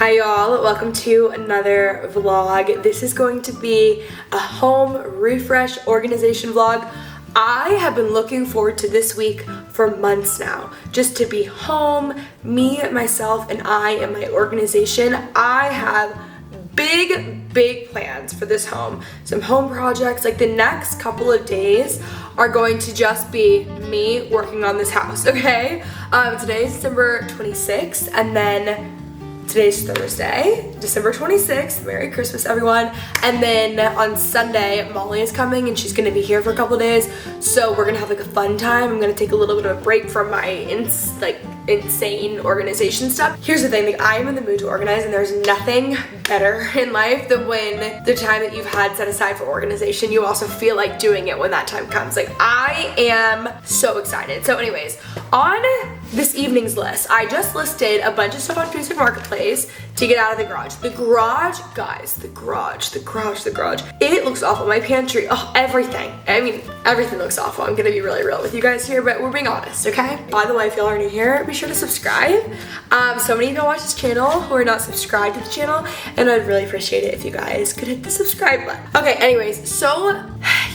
Hi y'all, welcome to another vlog. This is going to be a home refresh organization vlog. I have been looking forward to this week for months now, just to be home, me, myself, and I and my organization. I have big plans for this home. Some home projects, like the next couple of days are going to just be me working on this house, okay? Today is December 26th, and then today's Thursday, December 26th. Merry Christmas, everyone. And then on Sunday, Molly is coming and she's gonna be here for a couple days. So we're gonna have like a fun time. I'm gonna take a little bit of a break from my insane organization stuff. Here's the thing, like I am in the mood to organize, and there's nothing better in life than when the time that you've had set aside for organization, you also feel like doing it when that time comes. Like I am so excited. So anyways, on this evening's list, I just listed a bunch of stuff on Facebook Marketplace to get out of the garage. The garage, guys, the garage. It looks awful. My pantry, everything. I mean, everything looks awful. I'm gonna be really real with you guys here, but we're being honest, okay? By the way, if y'all are new here, be sure to subscribe. So many of y'all watch this channel who are not subscribed to the channel, and I'd really appreciate it if you guys could hit the subscribe button. Okay, anyways, so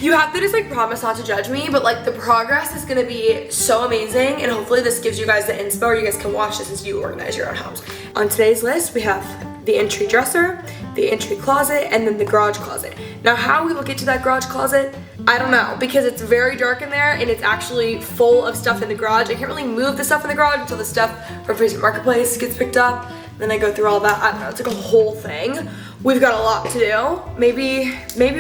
you have to just like promise not to judge me, but like the progress is gonna be so amazing, and hopefully this gives you guys the inspo, or you guys can watch this as you organize your own homes. On today's list, we have the entry dresser, the entry closet, and then the garage closet. Now how we will get to that garage closet, I don't know, because it's very dark in there and it's actually full of stuff in the garage. I can't really move the stuff in the garage until the stuff from Facebook Marketplace gets picked up. Then I go through all that. I don't know, it's like a whole thing. We've got a lot to do. Maybe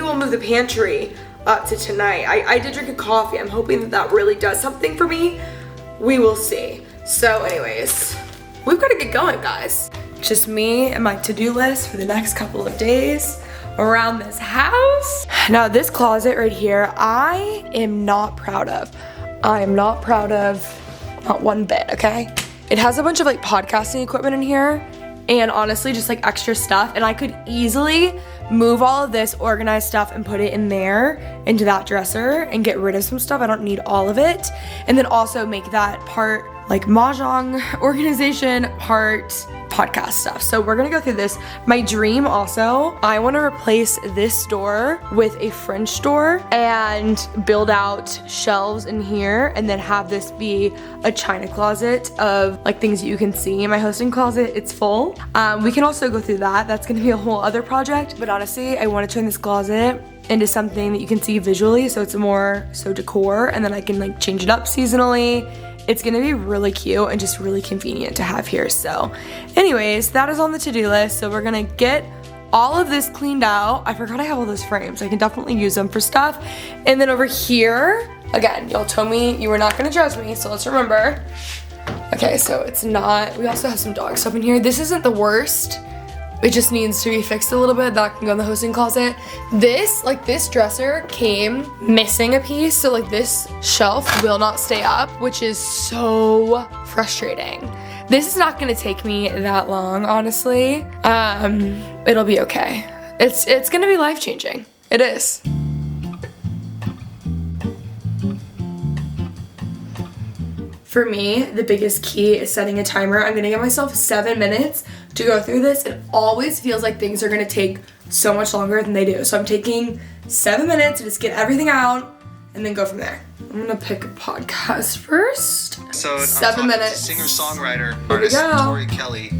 we'll move the pantry up to tonight. I did drink a coffee. I'm hoping that that really does something for me. We will see. So anyways, we've got to get going, guys. Just me and my to-do list for the next couple of days around this house. Now this closet right here, I am not proud of. I am not proud of, not one bit, okay? It has a bunch of like podcasting equipment in here, and honestly just like extra stuff, and I could easily move all of this organized stuff and put it in there into that dresser and get rid of some stuff. I don't need all of it. And then also make that part like mahjong organization, part podcast stuff. So we're gonna go through this. My dream also, I wanna replace this door with a French door and build out shelves in here, and then have this be a china closet of like things that you can see. My hosting closet, it's full. We can also go through that. That's gonna be a whole other project. But honestly, I wanna turn this closet into something that you can see visually, so it's more so decor, and then I can like change it up seasonally. It's gonna be really cute and just really convenient to have here. So anyways, that is on the to-do list. So we're gonna get all of this cleaned out. I forgot I have all those frames. I can definitely use them for stuff. And then over here, again, y'all told me you were not gonna judge me, so let's remember. Okay, so it's not, we also have some dog stuff in here. This isn't the worst. It just needs to be fixed a little bit. That can go in the hosting closet. This dresser came missing a piece, so like this shelf will not stay up, which is so frustrating. This is not gonna take me that long, honestly. It'll be okay. It's gonna be life-changing. It is. For me, the biggest key is setting a timer. I'm gonna give myself 7 minutes to go through this. It always feels like things are gonna take so much longer than they do. So I'm taking 7 minutes to just get everything out and then go from there. I'm gonna pick a podcast first. So 7 minutes. Singer-songwriter, Here we artist go. Tori Kelly.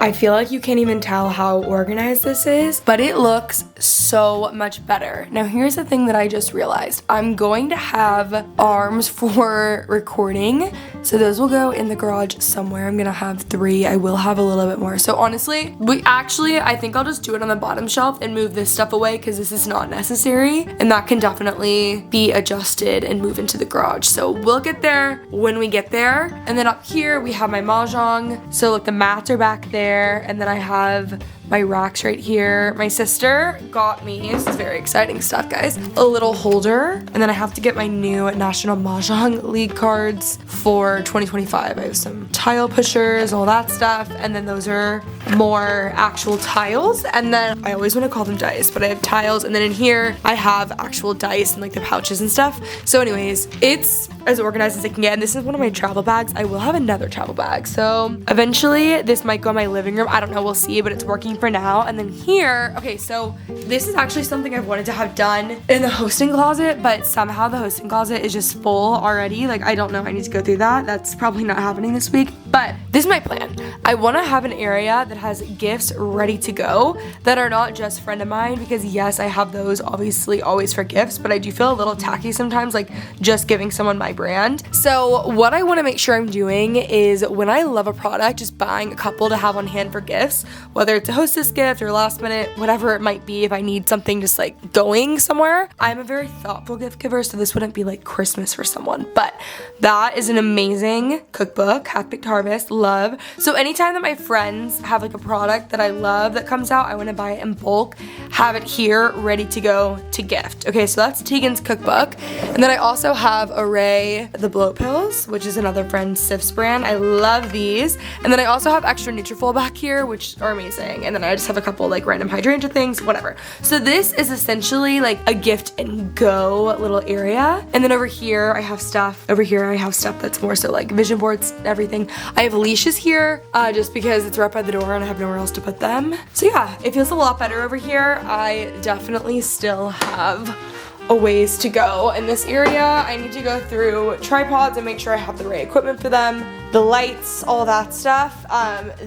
I feel like you can't even tell how organized this is, but it looks so much better. Now here's the thing that I just realized. I'm going to have arms for recording, so those will go in the garage somewhere. I'm gonna have 3. I will have a little bit more. So honestly, I think I'll just do it on the bottom shelf and move this stuff away because this is not necessary, and that can definitely be adjusted and move into the garage. So we'll get there when we get there. And then up here we have my mahjong. So look, the mats are back there, and then I have my racks right here. My sister got me, this is very exciting stuff, guys, a little holder, and then I have to get my new National Mahjong League cards for 2025. I have some tile pushers, all that stuff, and then those are more actual tiles, and then I always want to call them dice, but I have tiles, and then in here I have actual dice and like the pouches and stuff. So anyways, it's as organized as I can get, and this is one of my travel bags. I will have another travel bag, so eventually this might go in my living room. I don't know, we'll see, but it's working for now. And then here, okay, so this is actually something I've wanted to have done in the hosting closet, but somehow the hosting closet is just full already. Like, I don't know, I need to go through that. That's probably not happening this week, but this is my plan. I want to have an area that has gifts ready to go that are not just friend of mine, because yes, I have those obviously always for gifts, but I do feel a little tacky sometimes, like just giving someone my brand. So what I want to make sure I'm doing is when I love a product, just buying a couple to have on hand for gifts, whether it's a hostess gift or last minute, whatever it might be. If I need something just like going somewhere, I'm a very thoughtful gift giver, so this wouldn't be like Christmas for someone, but that is an amazing cookbook, Half Baked Harvest, love. So anytime that my friends have like a product that I love that comes out, I want to buy it in bulk, have it here ready to go to gift. Okay, so that's Tegan's cookbook. And then I also have Array the bloat pills, which is another friend Sif's brand. I love these. And then I also have extra Nutrafol back here, which are amazing. And then I just have a couple like random hydrangea things, whatever. So this is essentially like a gift and go little area. And then over here I have stuff. Over here I have stuff that's more so like vision boards, everything. I have leashes here just because it's right by the door and I have nowhere else to put them. So yeah, it feels a lot better over here. I definitely still have a ways to go in this area. I need to go through tripods and make sure I have the right equipment for them, the lights, all that stuff.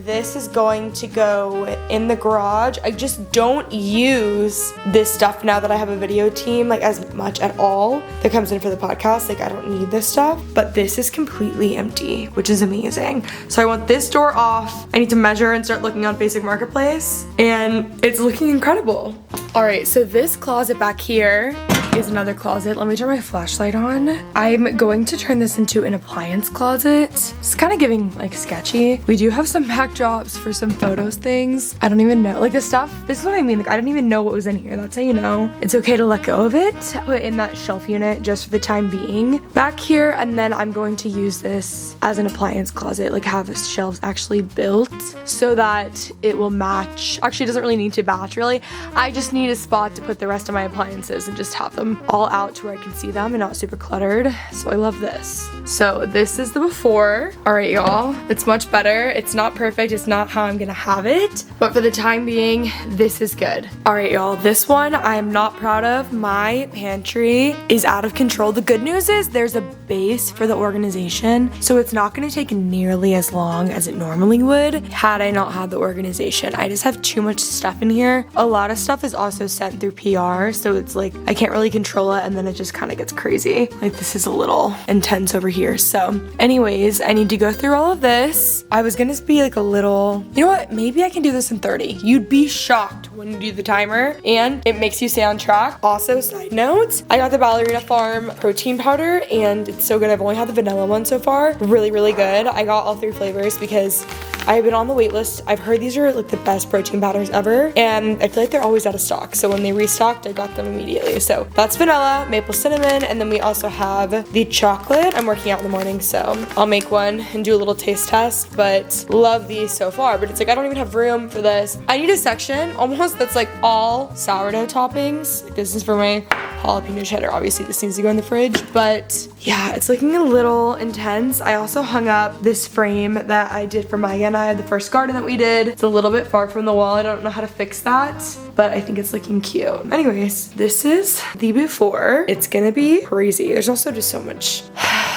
This is going to go in the garage. I just don't use this stuff now that I have a video team like as much at all that comes in for the podcast. Like I don't need this stuff, but this is completely empty, which is amazing. So I want this door off. I need to measure and start looking on Basic Marketplace, and it's looking incredible. All right, so this closet back here is another closet. Let me turn my flashlight on. I'm going to turn this into an appliance closet. It's kind of giving like sketchy. We do have some backdrops for some photos things. I don't even know, like this stuff, this is what I mean, like I didn't even know what was in here. That's how you know it's okay to let go of it. Put in that shelf unit just for the time being back here, and then I'm going to use this as an appliance closet, like have shelves actually built so that it will match. Actually, it doesn't really need to match really. I just need a spot to put the rest of my appliances and just have them all out to where I can see them and not super cluttered. So I love this. So this is the before. All right, y'all, it's much better. It's not perfect. It's not how I'm gonna have it, but for the time being, this is good. All right, y'all, this one I'm not proud of. My pantry is out of control. The good news is there's a base for the organization, so it's not gonna take nearly as long as it normally would had I not had the organization. I just have too much stuff in here. A lot of stuff is also sent through PR, so it's like I can't really control it, and then it just kind of gets crazy. Like this is a little intense over here. So anyways, I need to go through all of this. I was gonna be like a little, you know what, maybe I can do this in 30. You'd be shocked when you do the timer and it makes you stay on track. Also, side note, I got the Ballerina Farm protein powder and it's so good. I've only had the vanilla one so far. Really, really good. I got all 3 flavors because I've been on the wait list. I've heard these are like the best protein powders ever, and I feel like they're always out of stock. So when they restocked, I got them immediately. So that's vanilla, maple cinnamon, and then we also have the chocolate. I'm working out in the morning, so I'll make one and do a little taste test, but love these so far. But it's like I don't even have room for this. I need a section almost that's like all sourdough toppings. Like, this is for my jalapeno cheddar. Obviously this needs to go in the fridge, but yeah, it's looking a little intense. I also hung up this frame that I did for Maya and I, the first garden that we did. It's a little bit far from the wall. I don't know how to fix that, but I think it's looking cute. Anyways, this is the before. It's gonna be crazy. There's also just so much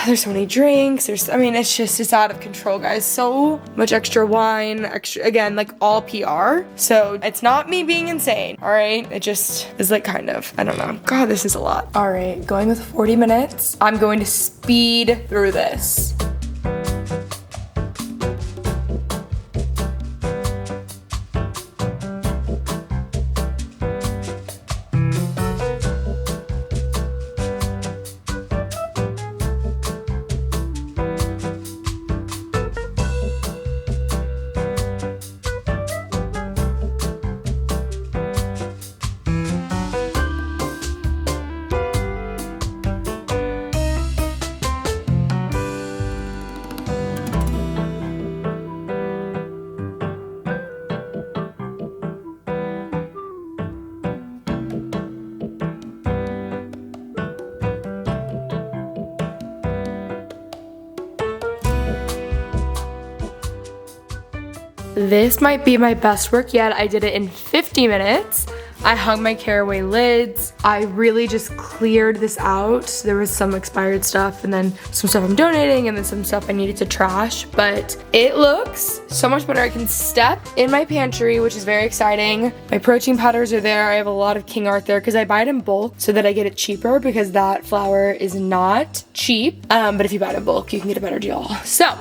There's so many drinks. It's out of control, guys. So much extra wine, again, like all PR. So it's not me being insane, all right? It just is like kind of, I don't know. God, this is a lot. All right, going with 40 minutes. I'm going to speed through this. This might be my best work yet. I did it in 50 minutes. I hung my caraway lids. I really just cleared this out. There was some expired stuff and then some stuff I'm donating and then some stuff I needed to trash, but it looks so much better. I can step in my pantry, which is very exciting. My protein powders are there. I have a lot of King Arthur because I buy it in bulk so that I get it cheaper because that flour is not cheap. But if you buy it in bulk, you can get a better deal. So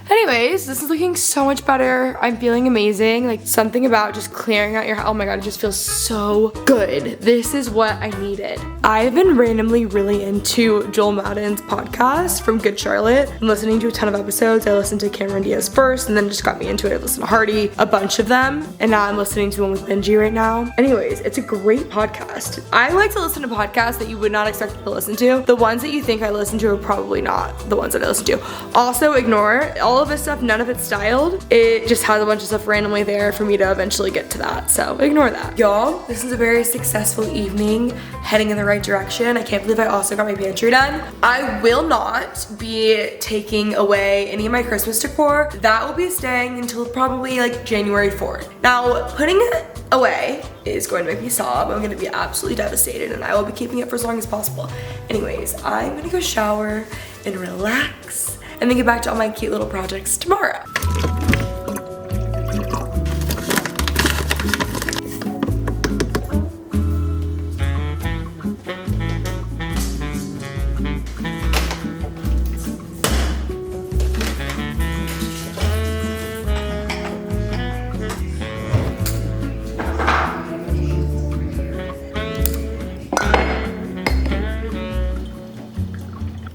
anyways, this is looking so much better. I'm feeling amazing. Like something about just clearing out your, oh my God, it just feels so good. This is what I needed. I've been randomly really into Joel Madden's podcast from Good Charlotte. I'm listening to a ton of episodes. I listened to Cameron Diaz first and then just got me into it. I listened to Hardy, a bunch of them. And now I'm listening to the one with Benji right now. Anyways, it's a great podcast. I like to listen to podcasts that you would not expect to listen to. The ones that you think I listen to are probably not the ones that I listen to. Also ignore all of this stuff, none of it's styled. It just has a bunch of stuff randomly there for me to eventually get to that. So ignore that. Y'all, this is a very successful evening, heading in the right direction. I can't believe I also got my pantry done. I will not be taking away any of my Christmas decor. That will be staying until probably like January 4th. Now, putting it away is going to make me sob. I'm gonna be absolutely devastated and I will be keeping it for as long as possible. Anyways, I'm gonna go shower and relax and then get back to all my cute little projects tomorrow.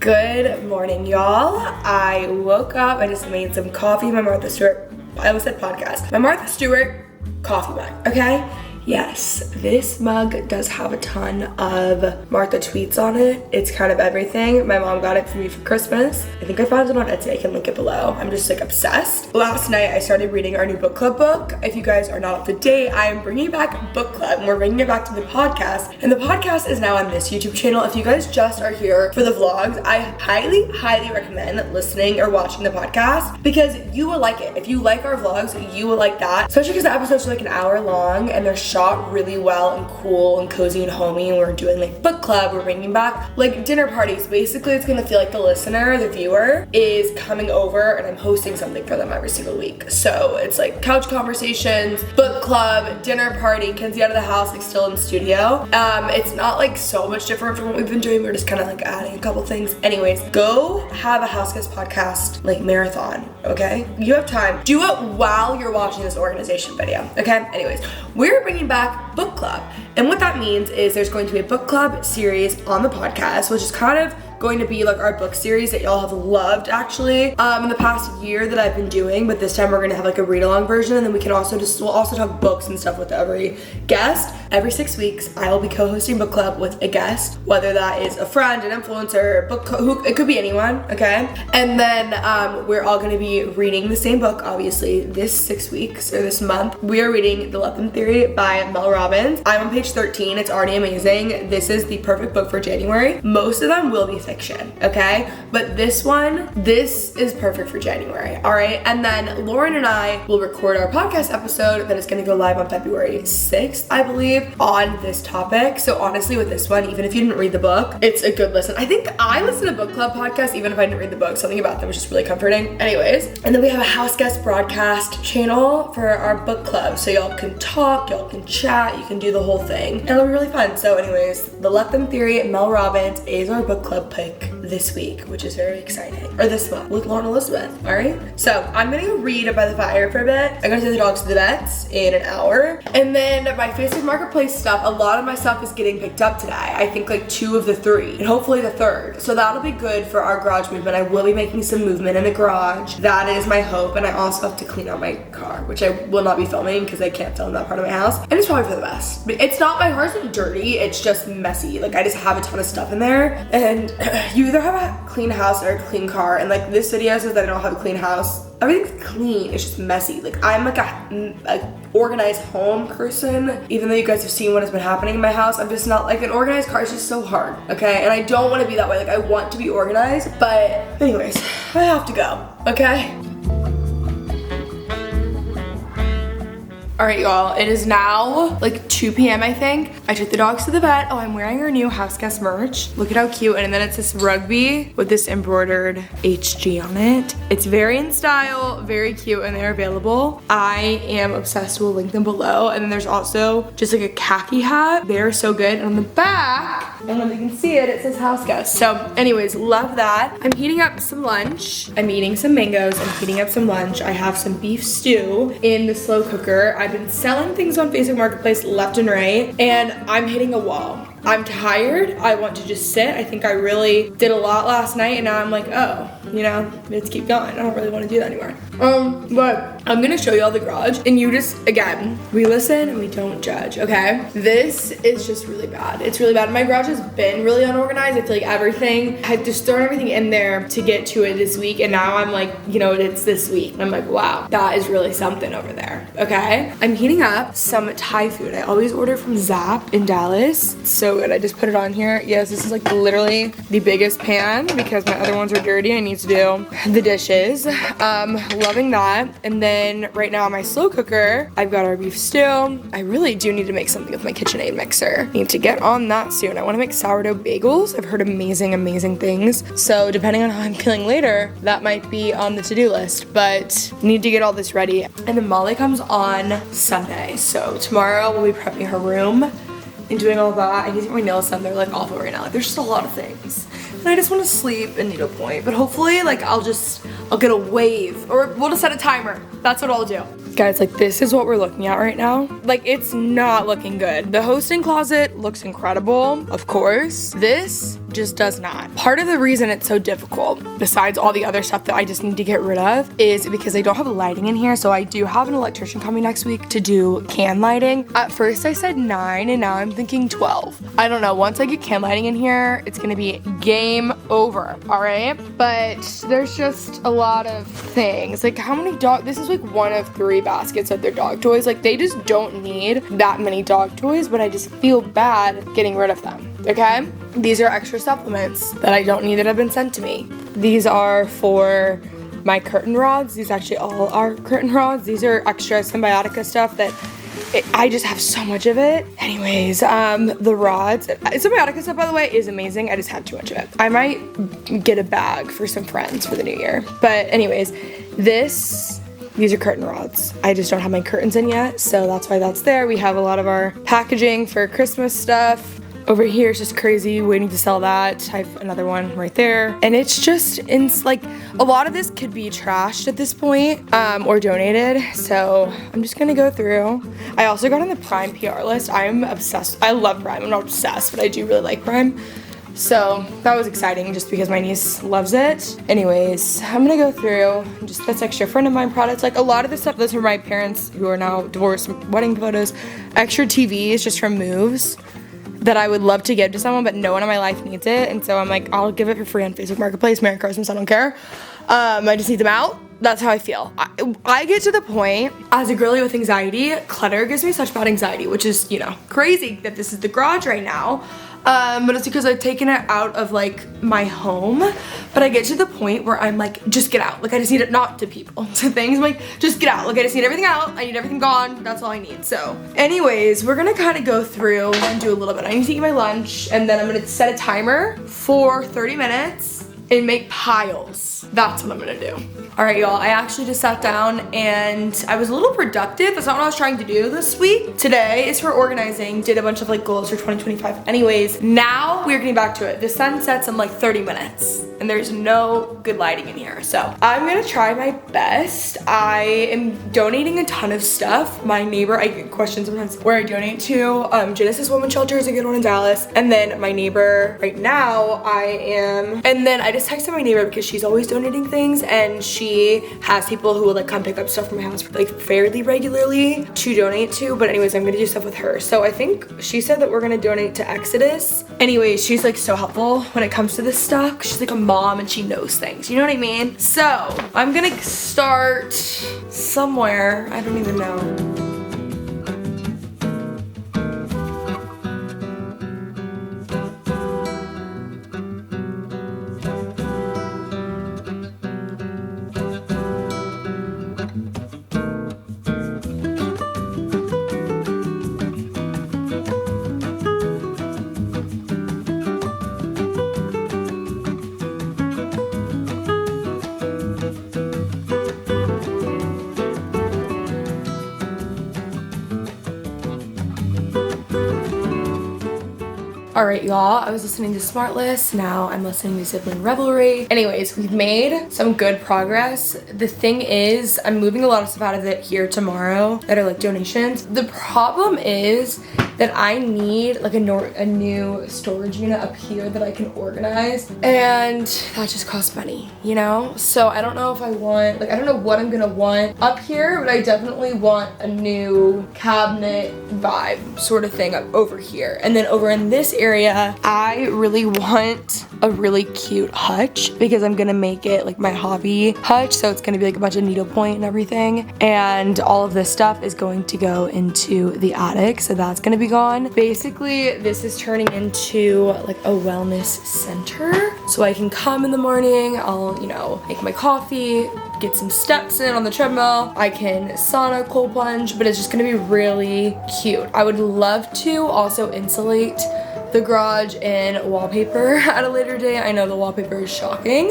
Good morning, y'all. I woke up, I just made some coffee, my Martha Stewart, I almost said podcast, my Martha Stewart coffee mug, okay? Yes, this mug does have a ton of Martha tweets on it. It's kind of everything. My mom got it for me for Christmas. I think I found it on Etsy. I can link it below. I'm just like obsessed. Last night I started reading our new book club book. If you guys are not up to date, I am bringing back book club and we're bringing it back to the podcast. And the podcast is now on this YouTube channel. If you guys just are here for the vlogs, I highly, highly recommend listening or watching the podcast because you will like it. If you like our vlogs, you will like that. Especially because the episodes are like an hour long and they're shot really well and cool and cozy and homey, and we're doing like book club, we're bringing back like dinner parties. Basically it's gonna feel like the listener, the viewer, is coming over and I'm hosting something for them every single week. So it's like couch conversations, book club, dinner party, Kenzie out of the house, like still in the studio. It's not like so much different from what we've been doing. We're just kind of like adding a couple things. Anyways, go have a House Guest podcast like marathon, okay? You have time. Do it while you're watching this organization video, okay? Anyways, we're bringing back book club. And what that means is there's going to be a book club series on the podcast, which is kind of going to be like our book series that y'all have loved actually in the past year that I've been doing, but this time we're gonna have like a read-along version, and then we'll also talk books and stuff with every guest. Every 6 weeks I will be co-hosting book club with a guest, whether that is a friend, an influencer, it could be anyone, okay? And then we're all gonna be reading the same book. Obviously this 6 weeks or this month we are reading The Let Them Theory by Mel Robbins. I'm on page 13. It's already amazing. This is the perfect book for January. Most of them will be fiction, okay? But this is perfect for January, all right? And then Lauren and I will record our podcast episode that is gonna go live on February 6th, I believe, on this topic. So honestly, with this one, even if you didn't read the book, it's a good listen. I think I listen to book club podcasts even if I didn't read the book. Something about them was just really comforting. Anyways, and then we have a house guest broadcast channel for our book club. So y'all can talk, y'all can chat, you can do the whole thing. And it'll be really fun. So anyways, The Let Them Theory, Mel Robbins is our book club pick this week, which is very exciting. Or this month with Lauren Elizabeth, all right? So I'm gonna go read by the fire for a bit. I'm gonna take the dogs to the vets in an hour. And then my Facebook Marketplace stuff, a lot of my stuff is getting picked up today. I think like 2 of the 3 and hopefully the 3rd. So that'll be good for our garage movement. I will be making some movement in the garage. That is my hope. And I also have to clean out my car, which I will not be filming because I can't film that part of my house. And it's probably for the best. But it's not, my car's not dirty, it's just messy. Like I just have a ton of stuff in there. And you either have a clean house or a clean car. And like this video says that I don't have a clean house. Everything's clean, it's just messy. Like I'm like a organized home person. Even though you guys have seen what has been happening in my house, I'm just not like, an organized car is just so hard, okay? And I don't want to be that way. Like I want to be organized, but anyways, I have to go, okay? All right, y'all, it is now like 2 p.m. I think. I took the dogs to the vet. Oh, I'm wearing our new house guest merch. Look at how cute. And then it's this rugby with this embroidered HG on it. It's very in style, very cute, and they're available. I am obsessed. We'll link them below. And then there's also just like a khaki hat. They're so good. And on the back, I don't know if you can see it, it says house guest. So anyways, love that. I'm heating up some lunch. I'm eating some mangoes. I'm heating up some lunch. I have some beef stew in the slow cooker. I've been selling things on Facebook Marketplace left and right, and I'm hitting a wall. I'm tired. I want to just sit. I think I really did a lot last night, and now I'm like, oh, you know, let's keep going. I don't really want to do that anymore. But I'm gonna show you all the garage, and you just, again, we listen and we don't judge, okay? This is just really bad. It's really bad. My garage has been really unorganized. I feel like everything, I had just thrown everything in there to get to it this week, and now I'm like, you know, it's this week. And I'm like, wow, that is really something over there, okay? I'm heating up some Thai food. I always order from Zap in Dallas. It's so good. I just put it on here. Yes, this is like literally the biggest pan because my other ones are dirty. I need to do the dishes. Loving that. And then right now on my slow cooker, I've got our beef stew. I really do need to make something with my KitchenAid mixer. Need to get on that soon. I want to make sourdough bagels. I've heard amazing things. So depending on how I'm feeling later, that might be on the to-do list, but need to get all this ready. And then Molly comes on Sunday. So tomorrow we'll be prepping her room and doing all that. I need to get my nails done. They're like awful right now. Like there's just a lot of things. And I just want to sleep and needlepoint. But hopefully like I'll get a wave, or we'll just set a timer. That's what I'll do. Guys, like this is what we're looking at right now. Like it's not looking good. The hosting closet looks incredible, of course. This just does not. Part of the reason it's so difficult, besides all the other stuff that I just need to get rid of, is because I don't have lighting in here. So I do have an electrician coming next week to do can lighting. At first I said 9 and now I'm thinking 12. I don't know, once I get can lighting in here, it's gonna be game over, all right? But there's just a lot of things. Like how many this is like one of 3 baskets of their dog toys. Like they just don't need that many dog toys, but I just feel bad getting rid of them, okay? These are extra supplements that I don't need that have been sent to me. These are for my curtain rods. These actually all are curtain rods. These are extra Symbiotica stuff that I just have so much of it. Anyways, the rods. Symbiotica stuff, by the way, is amazing. I just have too much of it. I might get a bag for some friends for the new year. But anyways, these are curtain rods. I just don't have my curtains in yet, so that's why that's there. We have a lot of our packaging for Christmas stuff. Over here is just crazy, waiting to sell that. I have another one right there. And it's just, it's like, a lot of this could be trashed at this point, or donated. So I'm just gonna go through. I also got on the Prime PR list. I'm obsessed. I love Prime. I'm not obsessed, but I do really like Prime. So that was exciting just because my niece loves it. Anyways, I'm gonna go through just this extra friend of mine products. Like a lot of this stuff, those are my parents who are now divorced, wedding photos. Extra TVs just from Moves that I would love to give to someone, but no one in my life needs it. And so I'm like, I'll give it for free on Facebook Marketplace. Merry Christmas, I don't care. I just need them out. That's how I feel. I get to the point, as a girly with anxiety, clutter gives me such bad anxiety, which is, you know, crazy that this is the garage right now. but it's because I've taken it out of like my home. But I get to the point where I'm like, just get out. Like I just need it, not to people, to things. I'm like, just get out. Like I just need everything out. I need everything gone. That's all I need. So anyways, we're gonna kind of go through and do a little bit. I need to eat my lunch and then I'm gonna set a timer for 30 minutes and make piles. That's what I'm gonna do. All right, y'all, I actually just sat down and I was a little productive. That's not what I was trying to do this week. Today is for organizing, did a bunch of like goals for 2025. Anyways, now we're getting back to it. The sun sets in like 30 minutes and there's no good lighting in here. So I'm gonna try my best. I am donating a ton of stuff. My neighbor, I get questions sometimes where I donate to. Genesis Women's Shelter is a good one in Dallas. And then my neighbor right now, and then I just texted my neighbor because she's always donating things and she has people who will like come pick up stuff from my house like fairly regularly to donate to. But anyways, I'm gonna do stuff with her. So I think she said that we're gonna donate to Exodus. Anyways, she's like so helpful when it comes to this stuff. She's like a mom and she knows things, you know what I mean? So I'm gonna start somewhere, I don't even know. All right, y'all, I was listening to Smartless. Now I'm listening to Sibling Revelry. Anyways, we've made some good progress. The thing is, I'm moving a lot of stuff out of it here tomorrow that are like donations. The problem is that I need like a new storage unit up here that I can organize, and that just costs money, you know? So I don't know if I want, like I don't know what I'm gonna want up here, but I definitely want a new cabinet vibe sort of thing up over here. And then over in this area, I really want a really cute hutch because I'm gonna make it like my hobby hutch. So it's gonna be like a bunch of needlepoint and everything. And all of this stuff is going to go into the attic. So that's gonna be gone. Basically, this is turning into like a wellness center. So I can come in the morning, I'll, you know, make my coffee, get some steps in on the treadmill. I can sauna, cold plunge, but it's just gonna be really cute. I would love to also insulate the garage in wallpaper at a later date. I know the wallpaper is shocking.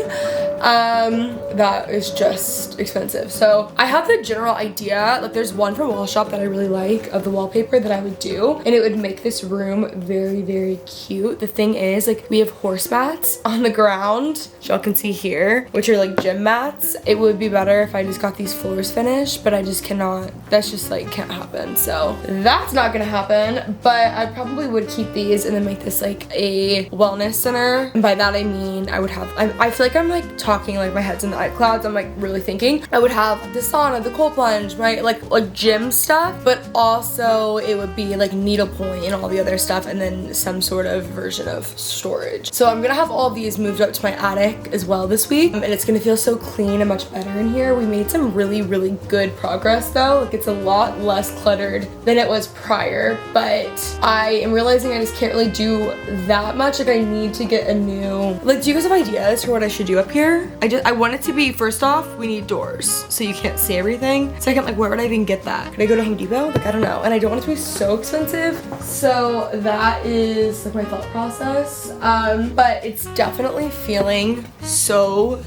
That is just expensive. So I have the general idea, like there's one from Wall Shop that I really like of the wallpaper that I would do, and it would make this room very, very cute. The thing is, like we have horse mats on the ground, which y'all can see here, which are like gym mats. It would be better if I just got these floors finished, but I just cannot, that's just like can't happen. So that's not gonna happen, but I probably would keep these and then make this like a wellness center. And by that I mean I would have, I feel like I'm like talking like my head's in the clouds. I'm like really thinking I would have the sauna, the cold plunge, right, like gym stuff, but also it would be like needlepoint and all the other stuff, and then some sort of version of storage. So I'm gonna have all these moved up to my attic as well this week, and it's gonna feel so clean and much better in here. We made some really, really good progress though. Like it's a lot less cluttered than it was prior, but I am realizing I just can't really do that much. Like I need to get a new, like, do you guys have ideas for what I should do up here? I want it to be, first off, we need doors so you can't see everything. Second, like where would I even get that? Could I go to Home Depot? Like I don't know. And I don't want it to be so expensive. So that is like my thought process. But it's definitely feeling so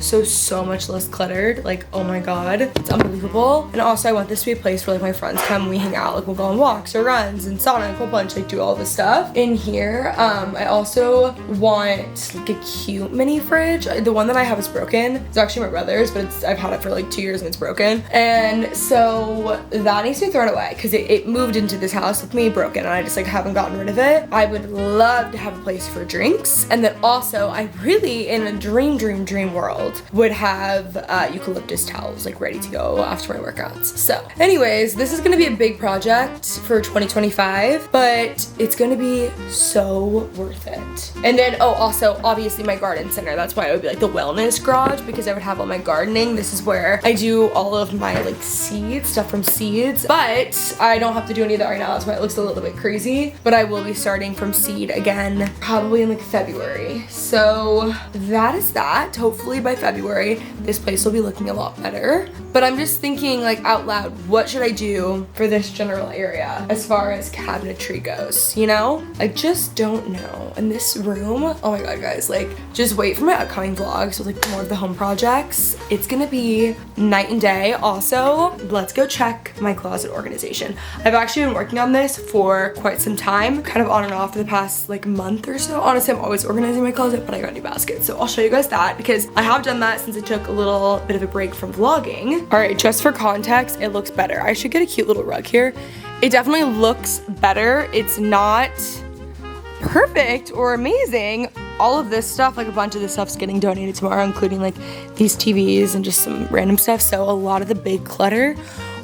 much less cluttered. Like, oh my God, it's unbelievable. And also I want this to be a place where like my friends come, we hang out, like we'll go on walks or runs and sauna and cold plunge, like do all this stuff in here. I also want like a cute mini fridge. The one that I have is broken. It's actually my brother's, but I've had it for like 2 years and it's broken. And so that needs to be thrown away because it moved into this house with me broken and I just like haven't gotten rid of it. I would love to have a place for drinks. And then also I really, in a dream world, would have eucalyptus towels like ready to go after my workouts. So anyways, this is gonna be a big project for 2025, but it's gonna be so worth it. And then, oh, also obviously my garden center. That's why it would be like the wellness garage because I would have all my gardening. This is where I do all of my like seeds, stuff from seeds, but I don't have to do any of that right now. That's why it looks a little bit crazy, but I will be starting from seed again, probably in like February. So that is that. Hopefully by February, this place will be looking a lot better. But I'm just thinking like out loud, what should I do for this general area as far as cabinetry goes, you know? I just don't know. And this room, oh my God, guys, like just wait for my upcoming vlogs with like more of the home projects. It's gonna be night and day. Also, let's go check my closet organization. I've actually been working on this for quite some time, kind of on and off for the past like month or so. Honestly, I'm always organizing my closet, but I got new baskets. So I'll show you guys that because I have done that since I took a little bit of a break from vlogging. All right, just for context, it looks better. I should get a cute little rug here. It definitely looks better. It's not perfect or amazing. All of this stuff, like a bunch of this stuff's getting donated tomorrow, including like these TVs and just some random stuff. So a lot of the big clutter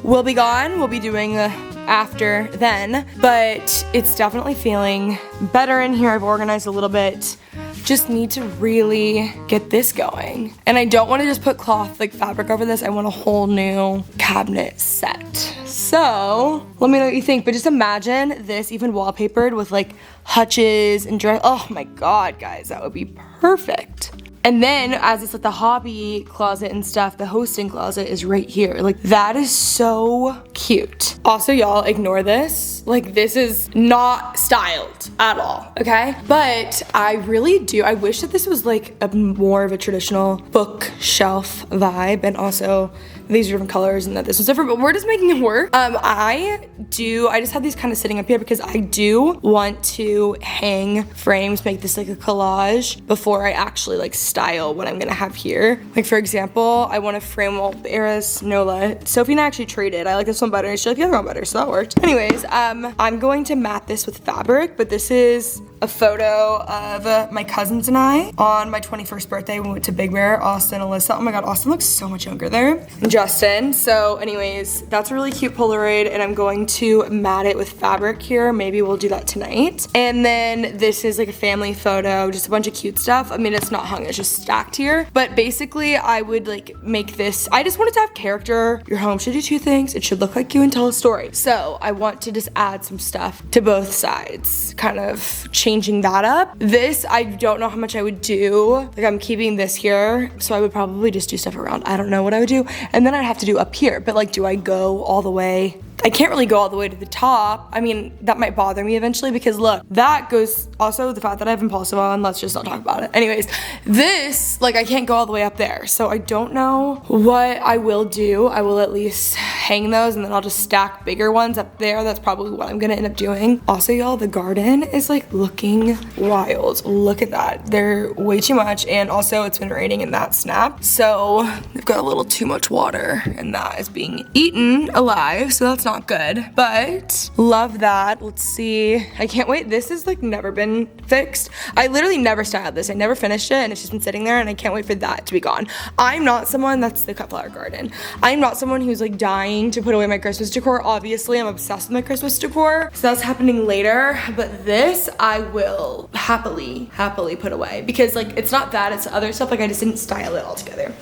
will be gone. We'll be doing after then, but it's definitely feeling better in here. I've organized a little bit. Just need to really get this going. And I don't want to just put cloth like fabric over this. I want a whole new cabinet set. So let me know what you think, but just imagine this even wallpapered with like hutches and oh my God, guys, that would be perfect. And then as it's like the hobby closet and stuff, the hosting closet is right here. Like that is so cute. Also, y'all, ignore this. Like this is not styled at all, okay? But I really do, I wish that this was like a more of a traditional bookshelf vibe, and also these are different colors and that this was different, but we're just making it work. I just have these kind of sitting up here because I do want to hang frames, make this like a collage before I actually like style what I'm gonna have here. Like for example, I want to frame all Eris Nola. Sophie and I actually traded. I like this one better and she liked the other one better, so that worked. Anyways, I'm going to mat this with fabric, but this is a photo of my cousins and I on my 21st birthday. We went to Big Bear, Austin, Alyssa. Oh my God, Austin looks so much younger there. And Justin. So anyways, that's a really cute Polaroid and I'm going to mat it with fabric here. Maybe we'll do that tonight. And then this is like a family photo, just a bunch of cute stuff. I mean, it's not hung, it's just stacked here. But basically I would like make this, I just wanted to have character. Your home should do two things. It should look like you and tell a story. So I want to just add some stuff to both sides, kind of changing that up. This, I don't know how much I would do. Like I'm keeping this here, so I would probably just do stuff around. I don't know what I would do. And then I'd have to do up here, but like, do I go all the way? I can't really go all the way to the top. I mean, that might bother me eventually because look, that goes, also the fact that I have impulsive on, let's just not talk about it. Anyways, this, like I can't go all the way up there. So I don't know what I will do. I will at least hang those and then I'll just stack bigger ones up there. That's probably what I'm gonna end up doing. Also, y'all, the garden is like looking wild. Look at that. They're way too much. And also it's been raining and that snapped. So they've got a little too much water and that is being eaten alive. So that's not good, but love that. Let's see. I can't wait. This has like never been fixed. I literally never styled this. I never finished it and it's just been sitting there and I can't wait for that to be gone. I'm not someone, that's the cut flower garden. I'm not someone who's like dying to put away my Christmas decor. Obviously, I'm obsessed with my Christmas decor. So that's happening later, but this I will happily put away because like it's not that, it's other stuff. Like I just didn't style it all together.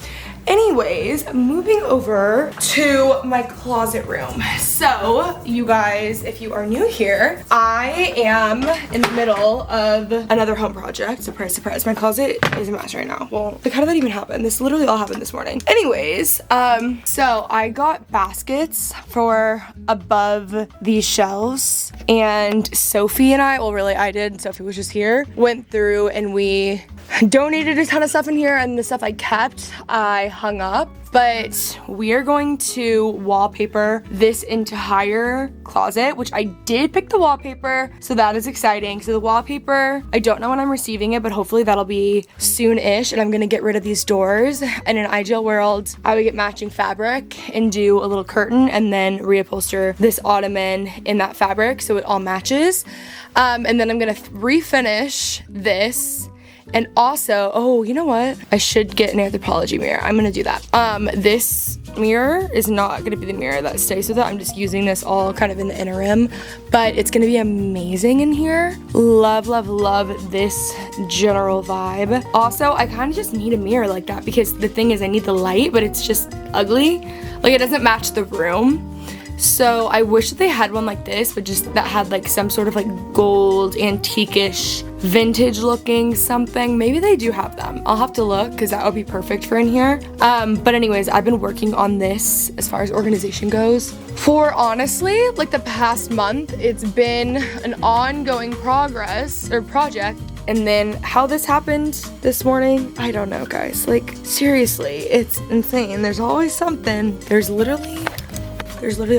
Anyways, moving over to my closet room. So, you guys, if you are new here, I am in the middle of another home project. Surprise, surprise. My closet is a mess right now. Well, like how did that even happen? This literally all happened this morning. Anyways, so I got baskets for above these shelves and Sophie and I, well really I did, Sophie was just here, went through and we donated a ton of stuff in here and the stuff I kept, I hung up. But we are going to wallpaper this entire closet, which I did pick the wallpaper, so that is exciting. So the wallpaper, I don't know when I'm receiving it, but hopefully that'll be soon-ish, and I'm gonna get rid of these doors. And in an ideal world, I would get matching fabric and do a little curtain and then reupholster this ottoman in that fabric so it all matches. And then I'm gonna refinish this And also, oh, you know what? I should get an Anthropologie mirror. I'm gonna do that. This mirror is not gonna be the mirror that stays with it. I'm just using this all kind of in the interim, but it's gonna be amazing in here. Love, love, love this general vibe. Also, I kind of just need a mirror like that because the thing is I need the light, but it's just ugly. Like it doesn't match the room. So I wish that they had one like this, but just that had like some sort of like gold, antique-ish, vintage looking something. Maybe they do have them. I'll have to look because that would be perfect for in here. But anyways, I've been working on this as far as organization goes for honestly like the past month. It's been an ongoing progress or project. And then how this happened this morning, I don't know, guys. Like seriously, it's insane. There's always something. There's literally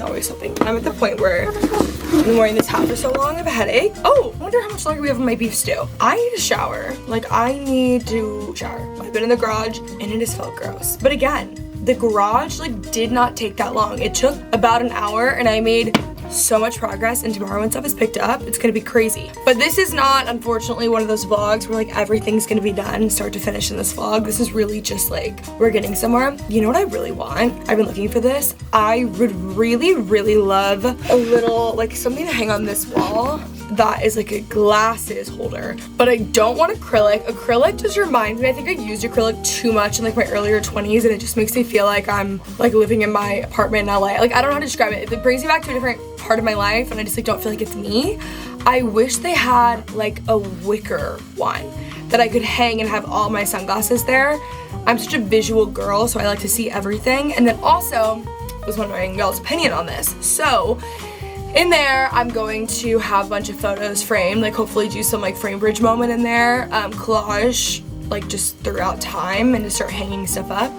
always something. I'm at the point where I've been wearing this hat for so long, I have a headache. Oh, I wonder how much longer we have on my beef stew. I need a shower. Like, I need to shower. I've been in the garage, and it has felt gross. But again, the garage, like, did not take that long. It took about an hour, and I made so much progress, and tomorrow when stuff is picked up, it's gonna be crazy. But this is not, unfortunately, one of those vlogs where like everything's gonna be done start to finish in this vlog. This is really just like, we're getting somewhere. You know what I really want? I've been looking for this. I would really, really love a little, like something to hang on this wall that is like a glasses holder, but I don't want acrylic. Acrylic just reminds me, I think I used acrylic too much in like my earlier 20s, and it just makes me feel like I'm like living in my apartment in LA. Like I don't know how to describe it. It brings me back to a different part of my life, and I just like don't feel like it's me. I wish they had like a wicker one that I could hang and have all my sunglasses there. I'm such a visual girl, so I like to see everything. And then also, I was wondering y'all's opinion on this. So in there, I'm going to have a bunch of photos framed, like hopefully do some like frame bridge moment in there, collage, like just throughout time, and to start hanging stuff up.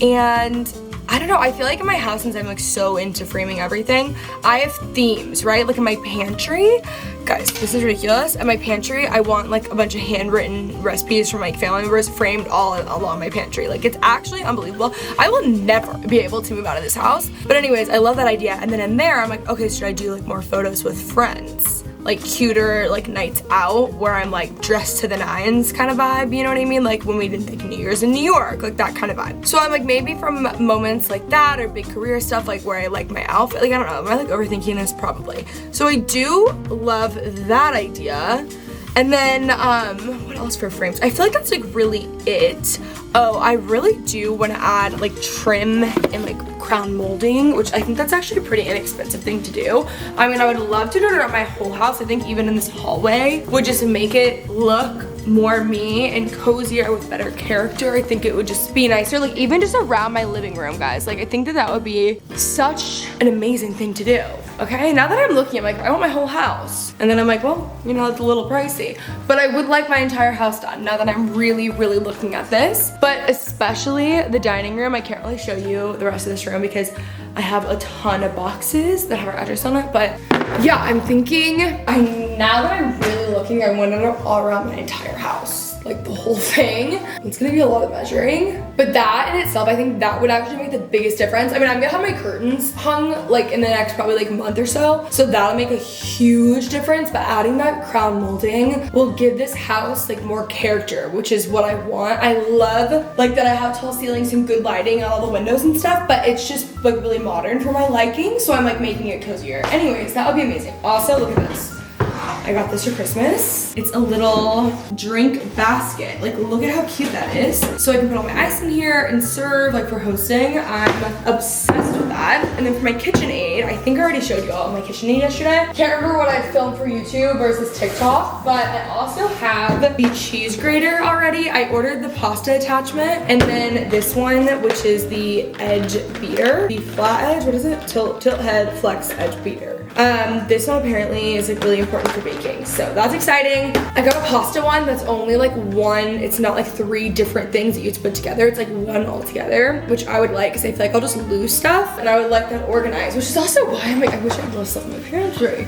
And I don't know, I feel like in my house, since I'm like so into framing everything, I have themes, right? Like in my pantry, guys, this is ridiculous. In my pantry, I want like a bunch of handwritten recipes from like family members framed all along my pantry. Like it's actually unbelievable. I will never be able to move out of this house. But anyways, I love that idea. And then in there, I'm like, okay, should I do like more photos with friends? Like cuter like nights out where I'm like dressed to the nines kind of vibe, you know what I mean? Like when we did like New Year's in New York, like that kind of vibe. So I'm like maybe from moments like that or big career stuff, like where I like my outfit, like I don't know, am I like overthinking this? Probably. So I do love that idea. And then what else for frames? I feel like that's like really it. Oh, I really do want to add like trim and like crown molding, which I think that's actually a pretty inexpensive thing to do. I mean, I would love to do it around my whole house. I think even in this hallway would just make it look more me and cozier with better character. I think it would just be nicer, like even just around my living room, guys. Like I think that that would be such an amazing thing to do. Okay, now that I'm looking, I'm like, I want my whole house. And then I'm like, well, you know, it's a little pricey. But I would like my entire house done now that I'm really, really looking at this. But especially the dining room, I can't really show you the rest of this room because I have a ton of boxes that have our address on it. But yeah, I'm thinking, now that I'm really looking, I want it all around my entire house. Like the whole thing. It's gonna be a lot of measuring. But that in itself, I think that would actually make the biggest difference. I mean, I'm gonna have my curtains hung like in the next probably like month or so. So that'll make a huge difference. But adding that crown molding will give this house like more character, which is what I want. I love like that I have tall ceilings and good lighting on all the windows and stuff, but it's just like really modern for my liking. So I'm like making it cozier. Anyways, that would be amazing. Also, look at this. I got this for Christmas. It's a little drink basket. Like, look at how cute that is. So I can put all my ice in here and serve, like for hosting. I'm obsessed with that. And then for my KitchenAid, I think I already showed you all my KitchenAid yesterday. Can't remember what I filmed for YouTube versus TikTok, but I also have the cheese grater already. I ordered the pasta attachment, and then this one, which is the edge beater. The flat edge, what is it? Tilt head flex edge beater. This one apparently is like really important for baking, so that's exciting. I got a pasta one that's only like one, it's not like 3 different things that you have to put together, it's like one all together, which I would like because I feel like I'll just lose stuff and I would like that organized, which is also why I'm like, I wish I had less stuff in my pantry.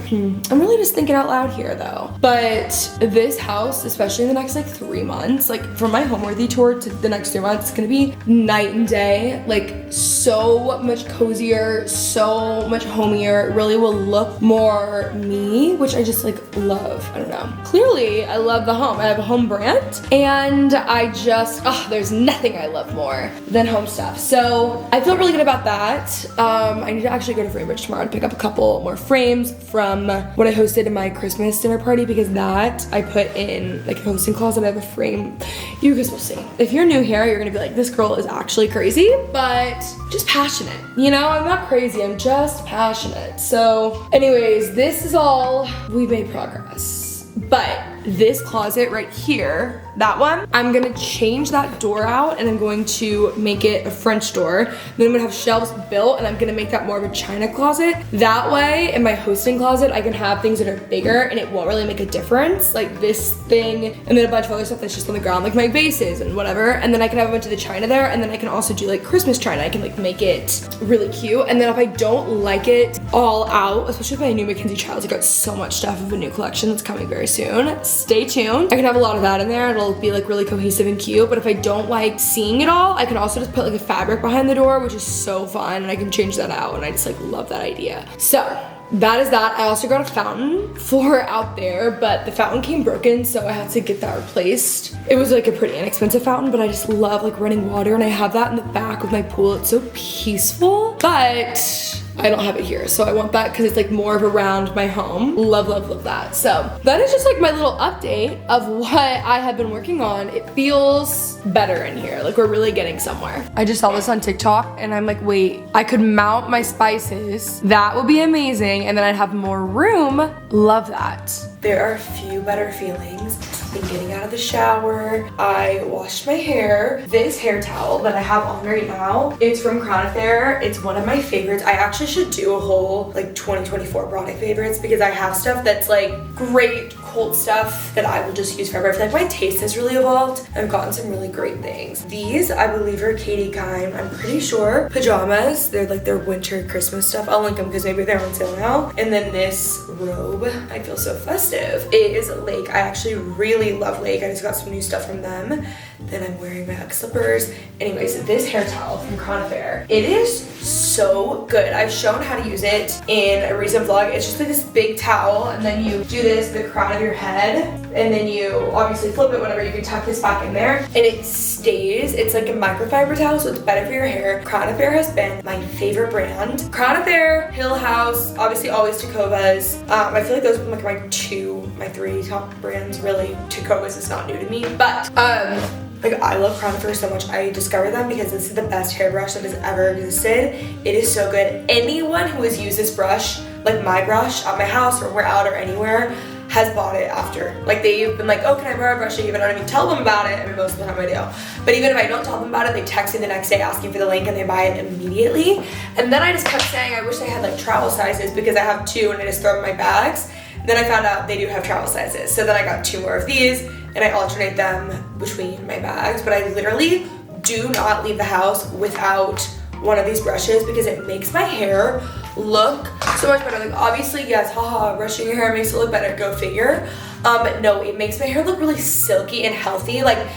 I'm really just thinking out loud here though. But this house, especially in the next like 3 months, like from my Homeworthy tour to the next 3 months, it's gonna be night and day, like so much cozier, so much homier. It really will look more me, which I just like love. I don't know. Clearly, I love the home. I have a home brand, and I just, there's nothing I love more than home stuff. So I feel really good about that. I need to actually go to Framebridge tomorrow to pick up a couple more frames from what I hosted in my Christmas dinner party, because that I put in like a hosting closet. I have a frame. You guys will see. If you're new here, you're gonna be like, this girl is actually crazy, but just passionate. You know, I'm not crazy, I'm just passionate. So anyways, this is all, we made progress. But this closet right here, that one, I'm gonna change that door out and I'm going to make it a French door. Then I'm gonna have shelves built and I'm gonna make that more of a china closet. That way, in my hosting closet, I can have things that are bigger and it won't really make a difference. Like this thing, and then a bunch of other stuff that's just on the ground, like my vases and whatever. And then I can have a bunch of the china there, and then I can also do like Christmas china. I can like make it really cute. And then if I don't like it all out, especially if I knew Mackenzie Childs, I got so much stuff of a new collection that's coming very soon. Stay tuned. I can have a lot of that in there. It'll be like really cohesive and cute. But if I don't like seeing it all, I can also just put like a fabric behind the door, which is so fun, and I can change that out, and I just like love that idea. So that is that. I also got a fountain for out there, but the fountain came broken, so I had to get that replaced. It was like a pretty inexpensive fountain, but I just love like running water, and I have that in the back of my pool. It's so peaceful, but I don't have it here, so I want that because it's like more of around my home. Love, love, love that. So that is just like my little update of what I have been working on. It feels better in here, like we're really getting somewhere. I just saw this on TikTok and I'm like, wait, I could mount my spices. That would be amazing, and then I'd have more room. Love that. There are a few better feelings than getting out of the shower. I washed my hair. This hair towel that I have on right now, it's from Crown Affair. It's one of my favorites. I actually should do a whole like 2024 product favorites, because I have stuff that's like great cold stuff that I will just use forever. I feel like my taste has really evolved. I've gotten some really great things. These, I believe, are Katie Kime. I'm pretty sure. Pajamas. They're like their winter Christmas stuff. I'll link them because maybe they're on sale now. And then this robe. I feel so festive. It is Lake. I actually really love Lake. I just got some new stuff from them. Then I'm wearing my Ugg slippers. Anyways, this hair towel from Crown Affair. It is so good. I've shown how to use it in a recent vlog. It's just like this big towel, and then you do this, the crown of your head, and then you obviously flip it, whatever. You can tuck this back in there, and it stays. It's like a microfiber towel, so it's better for your hair. Crown Affair has been my favorite brand. Crown Affair, Hill House, obviously always Tecovas. I feel like those are like my three top brands, really. Tecovas is not new to me, but like I love Crown Affair so much. I discovered them because this is the best hairbrush that has ever existed. It is so good. Anyone who has used this brush, like my brush at my house or we're out or anywhere, has bought it after. Like they've been like, oh, can I borrow a brush? I don't even tell them about it. I mean, most of the time I do. But even if I don't tell them about it, they text me the next day asking for the link and they buy it immediately. And then I just kept saying, I wish I had like travel sizes, because I have two and I just throw them in my bags. Then I found out they do have travel sizes. So then I got 2 more of these, and I alternate them between my bags. But I literally do not leave the house without one of these brushes, because it makes my hair look so much better. Like obviously, yes, haha, brushing your hair makes it look better, go figure. But no, it makes my hair look really silky and healthy. Like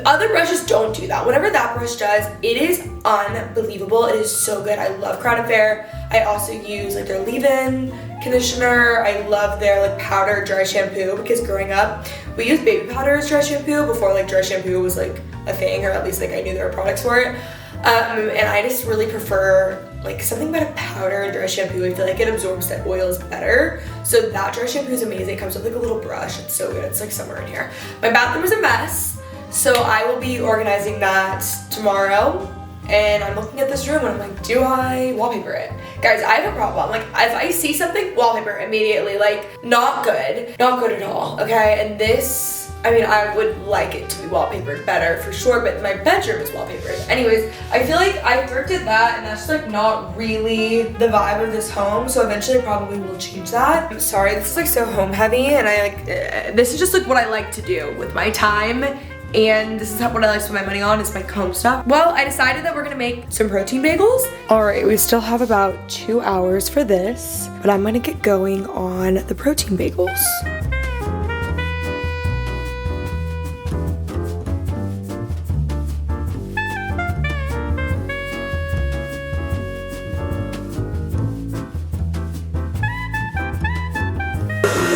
other brushes don't do that. Whatever that brush does, it is unbelievable. It is so good. I love Crown Affair. I also use like their leave-in conditioner. I love their like powder dry shampoo, because growing up we used baby powder as dry shampoo before like dry shampoo was like a thing, or at least like I knew there were products for it. And I just really prefer like something about a powder dry shampoo. I feel like it absorbs the oils better. So that dry shampoo is amazing. It comes with like a little brush. It's so good. It's like somewhere in here. My bathroom is a mess, so I will be organizing that tomorrow. And I'm looking at this room and I'm like, do I wallpaper it? Guys, I have a problem. Like, if I see something, wallpaper immediately. Like, not good. Not good at all, okay? And this, I mean, I would like it to be wallpapered better for sure, but my bedroom is wallpapered. Anyways, I feel like I thrifted that, and that's like not really the vibe of this home, so eventually I probably will change that. I'm sorry, this is like so home heavy, and I like, this is just like what I like to do with my time. And this is what I like to spend my money on, is my home stuff. Well, I decided that we're gonna make some protein bagels. All right, we still have about 2 hours for this, but I'm gonna get going on the protein bagels.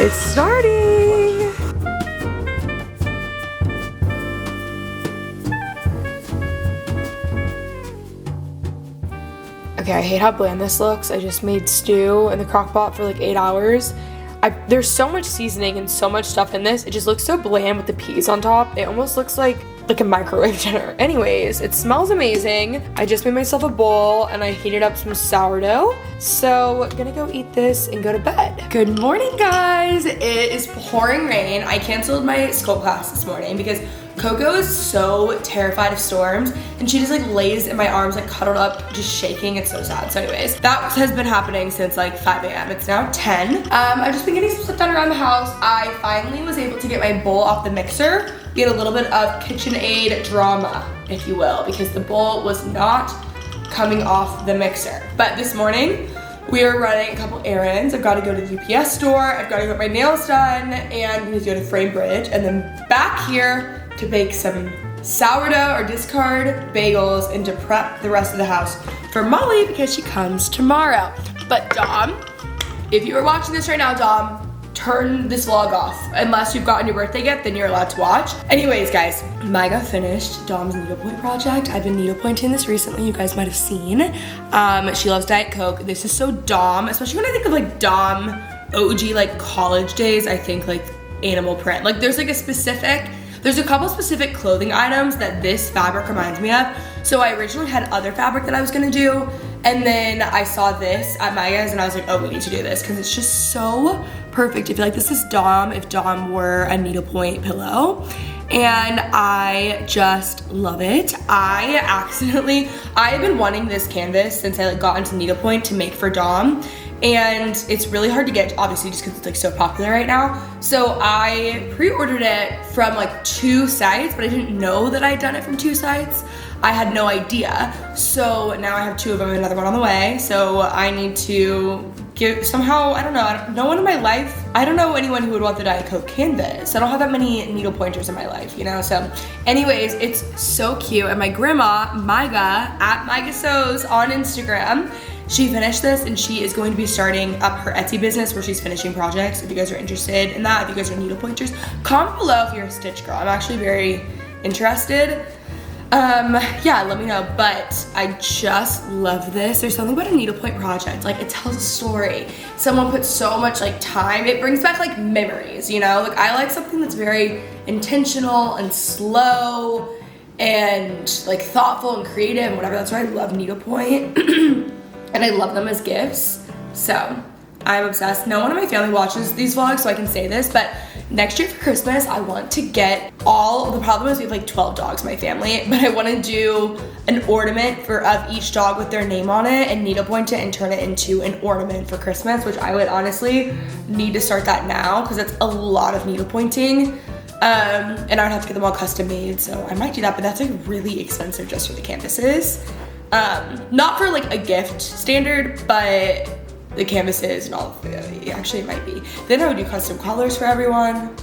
It's starting. Okay, I hate how bland this looks. I just made stew in the crock pot for like 8 hours. There's so much seasoning and so much stuff in this. It just looks so bland with the peas on top. It almost looks like a microwave dinner. Anyways, it smells amazing. I just made myself a bowl and I heated up some sourdough. So I'm gonna go eat this and go to bed. Good morning, guys. It is pouring rain. I canceled my school class this morning because Coco is so terrified of storms and she just like lays in my arms like cuddled up just shaking. It's so sad. So anyways, that has been happening since like 5 a.m. It's now 10. I've just been getting some stuff done around the house. I finally was able to get my bowl off the mixer. We had a little bit of KitchenAid drama, if you will, because the bowl was not coming off the mixer. But this morning we are running a couple errands. I've got to go to the UPS store. I've got to get my nails done and we need to go to Framebridge and then back here to bake some sourdough or discard bagels and to prep the rest of the house for Molly because she comes tomorrow. But Dom, if you are watching this right now, Dom, turn this vlog off. Unless you've gotten your birthday gift, then you're allowed to watch. Anyways, guys, Micah finished Dom's needlepoint project. I've been needlepointing this recently, you guys might have seen. She loves Diet Coke. This is so Dom, especially when I think of like Dom OG like college days, I think like animal print. Like there's a couple specific clothing items that this fabric reminds me of. So I originally had other fabric that I was gonna do, and then I saw this at Micah's and I was like, oh, we need to do this because it's just so perfect. I feel like this is Dom if Dom were a needlepoint pillow. And I just love it. I have been wanting this canvas since I like got into needlepoint to make for Dom. And it's really hard to get, obviously, just because it's like so popular right now. So I pre-ordered it from like 2 sites, but I didn't know that I'd done it from 2 sites. I had no idea. So now I have 2 of them and another one on the way. So I need to give somehow, I don't know, no one in my life, I don't know anyone who would want the Diet Coke canvas. I don't have that many needle pointers in my life, you know? So anyways, it's so cute. And my grandma, Micah, at Micah Sews on Instagram, she finished this and she is going to be starting up her Etsy business where she's finishing projects. If you guys are interested in that, if you guys are needle pointers, comment below if you're a stitch girl. I'm actually very interested. Yeah, let me know, but I just love this. There's something about a needlepoint project, like it tells a story. Someone puts so much like time, it brings back like memories, you know? Like I like something that's very intentional and slow and like thoughtful and creative and whatever. That's why I love needlepoint. And I love them as gifts, so I'm obsessed. No one in my family watches these vlogs, so I can say this, but next year for Christmas, I want to get the problem is we have like 12 dogs in my family, but I want to do an ornament of each dog with their name on it and needlepoint it and turn it into an ornament for Christmas, which I would honestly need to start that now because it's a lot of needlepointing. And I would have to get them all custom made, so I might do that, but that's like really expensive just for the canvases. Not for like a gift standard, but the canvases and all of it, actually it might be. Then I would do custom collars for everyone.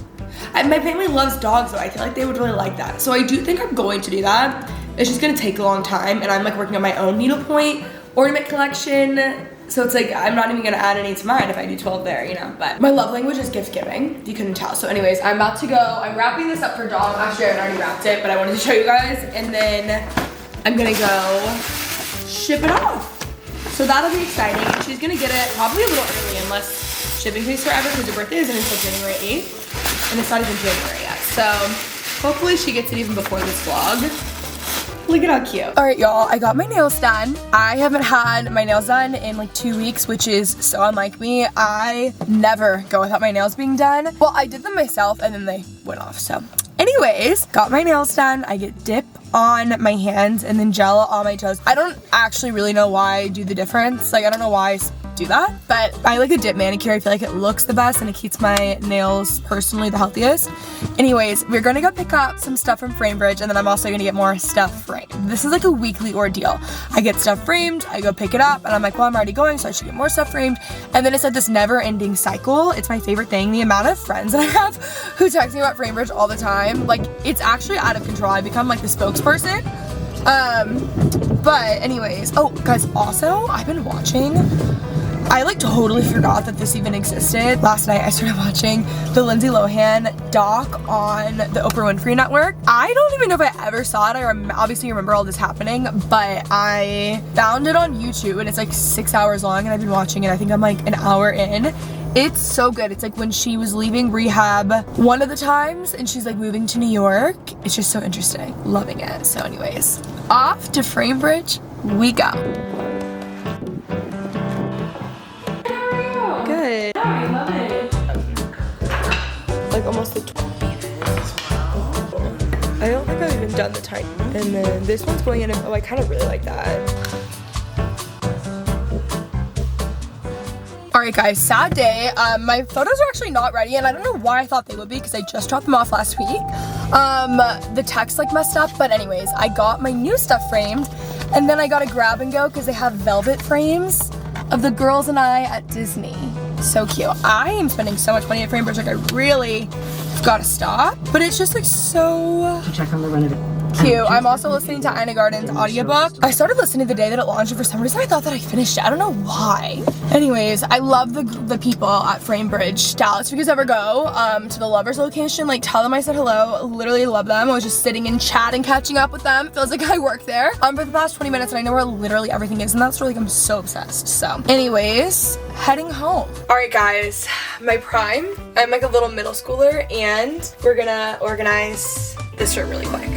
My family loves dogs though, I feel like they would really like that. So I do think I'm going to do that. It's just gonna take a long time and I'm like working on my own needlepoint ornament collection. So it's like, I'm not even gonna add any to mine if I do 12 there, you know, but my love language is gift giving, if you couldn't tell. So anyways, I'm about to go, I'm wrapping this up for Dom. Actually, I already wrapped it, but I wanted to show you guys. And then I'm gonna go ship it off. So that'll be exciting. She's gonna get it probably a little early unless shipping takes forever because her birthday isn't until January 8th and it's not even January yet. So hopefully she gets it even before this vlog. Look at how cute. All right, y'all, I got my nails done. I haven't had my nails done in like 2 weeks, which is so unlike me. I never go without my nails being done. Well, I did them myself and then they went off, so. Anyways, got my nails done. I get dip on my hands and then gel on my toes. I don't actually really know why I do the difference. Like, I don't know why I do that, but I like a dip manicure. I feel like it looks the best and it keeps my nails personally the healthiest. Anyways, we're gonna go pick up some stuff from Framebridge and then I'm also gonna get more stuff framed. This is like a weekly ordeal. I get stuff framed, I go pick it up, and I'm like, well, I'm already going, so I should get more stuff framed. And then it's like this never-ending cycle. It's my favorite thing. The amount of friends that I have who text me about Framebridge all the time, like, it's actually out of control. I become like the spokesperson. But anyways, oh, guys, also, I've been watching I like totally forgot that this even existed. Last night I started watching the Lindsay Lohan doc on the Oprah Winfrey Network. I don't even know if I ever saw it. I obviously remember all this happening, but I found it on YouTube and it's like 6 hours long and I've been watching it. I think I'm like an hour in. It's so good. It's like when she was leaving rehab one of the times and she's like moving to New York. It's just so interesting. Loving it. So anyways, off to Framebridge we go. Good. I love it. Like almost like 12 minutes. I don't think I've even done the tiny. And then this one's going in. Oh, I kind of really like that. Alright guys, sad day. My photos are actually not ready and I don't know why I thought they would be because I just dropped them off last week. The text like messed up, but anyways, I got my new stuff framed and then I got a grab and go because they have velvet frames of the girls and I at Disney. So cute. I am spending so much money at Framebridge, like I really gotta stop, but it's just like so check on the renovation. Cute. I'm also listening to Ina Garten's audiobook. I started listening the day that it launched and for some reason I thought that I finished it. I don't know why. Anyways, I love the people at Framebridge Dallas. If you guys ever go to the Lovers location, like tell them I said hello. Literally love them. I was just sitting in chat and catching up with them. It feels like I work there for the past 20 minutes and I know where literally everything is and that's really like I'm so obsessed. So anyways, heading home. Alright guys, my prime. I'm like a little middle schooler and we're gonna organize this room really quick.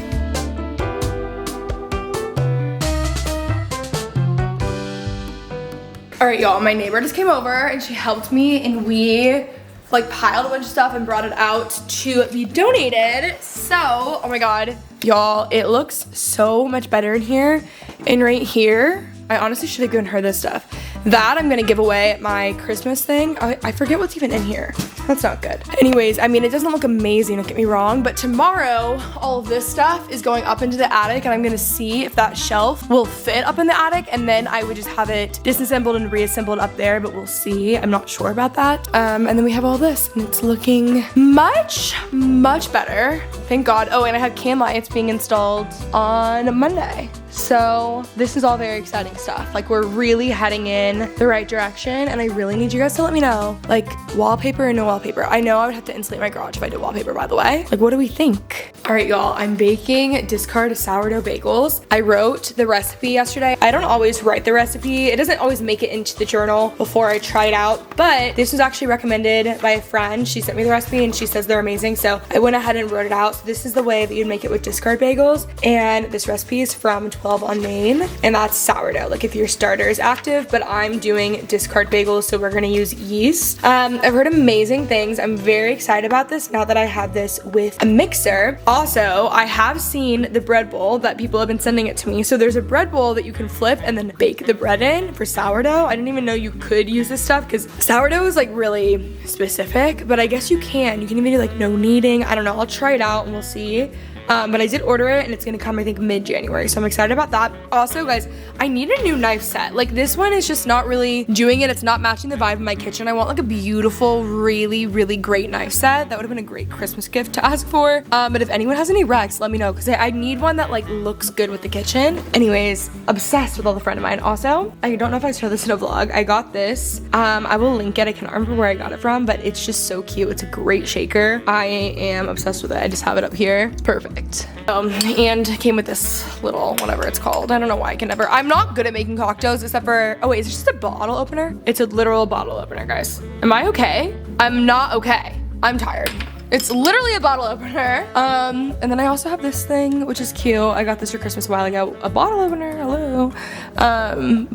Alright y'all, my neighbor just came over and she helped me and we like piled a bunch of stuff and brought it out to be donated. So, oh my god, y'all, it looks so much better in here. And right here, I honestly should have given her this stuff. That I'm gonna give away at my Christmas thing. I forget what's even in here. That's not good. Anyways, I mean, it doesn't look amazing, don't get me wrong, but tomorrow, all of this stuff is going up into the attic and I'm gonna see if that shelf will fit up in the attic and then I would just have it disassembled and reassembled up there, but we'll see. I'm not sure about that. And then we have all this and it's looking much, much better. Thank God. Oh, and I have can lights being installed on Monday. So this is all very exciting stuff. Like we're really heading in the right direction and I really need you guys to let me know, like wallpaper or no wallpaper. I know I would have to insulate my garage if I did wallpaper, by the way. Like what do we think? All right, y'all, I'm baking discard sourdough bagels. I wrote the recipe yesterday. I don't always write the recipe. It doesn't always make it into the journal before I try it out, but this was actually recommended by a friend. She sent me the recipe and she says they're amazing. So I went ahead and wrote it out. So this is the way that you'd make it with discard bagels. And this recipe is from 12 on Main and that's sourdough, like if your starter is active, but I'm doing discard bagels, so we're gonna use yeast. I've heard amazing things. I'm very excited about this now that I have this with a mixer. Also, I have seen the bread bowl that people have been sending it to me. So there's a bread bowl that you can flip and then bake the bread in for sourdough. I didn't even know you could use this stuff because sourdough is like really specific, but I guess you can. You can even do like no kneading. I don't know. I'll try it out and we'll see. But I did order it and it's gonna come I think mid-January, so I'm excited about that. Also guys, I need a new knife set. Like this one is just not really doing it. It's not matching the vibe of my kitchen. I want like a beautiful, really, really great knife set. That would have been a great Christmas gift to ask for. But if anyone has any recs, let me know because I need one that like looks good with the kitchen. Anyways, obsessed with all the friend of mine. Also, I don't know if I showed this in a vlog. I got this. I will link it. I can't remember where I got it from, but it's just so cute. It's a great shaker. I am obsessed with it. I just have it up here. It's perfect. And came with this little whatever it's called. I don't know why I can never. I'm not good at making cocktails except for, oh wait, is it just a bottle opener? It's a literal bottle opener, guys. Am I okay? I'm not okay. I'm tired. It's literally a bottle opener. And then I also have this thing, which is cute. I got this for Christmas a while ago. A bottle opener, hello.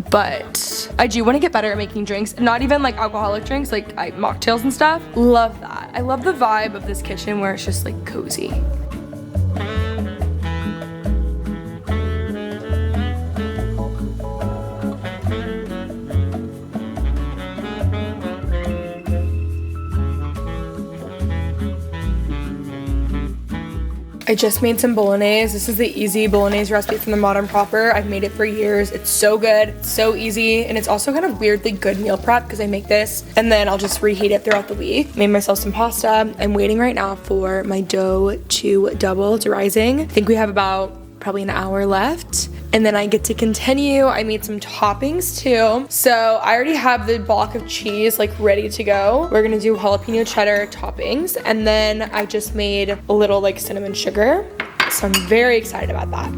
But I do want to get better at making drinks. Not even like alcoholic drinks, like mocktails and stuff. Love that. I love the vibe of this kitchen where it's just like cozy. I just made some bolognese. This is the easy bolognese recipe from the Modern Proper. I've made it for years. It's so good, it's so easy, and it's also kind of weirdly good meal prep because I make this and then I'll just reheat it throughout the week. Made myself some pasta. I'm waiting right now for my dough to double. It's rising. I think we have about probably an hour left. And then I get to continue. I made some toppings too. So I already have the block of cheese like ready to go. We're gonna do jalapeno cheddar toppings. And then I just made a little like cinnamon sugar. So I'm very excited about that.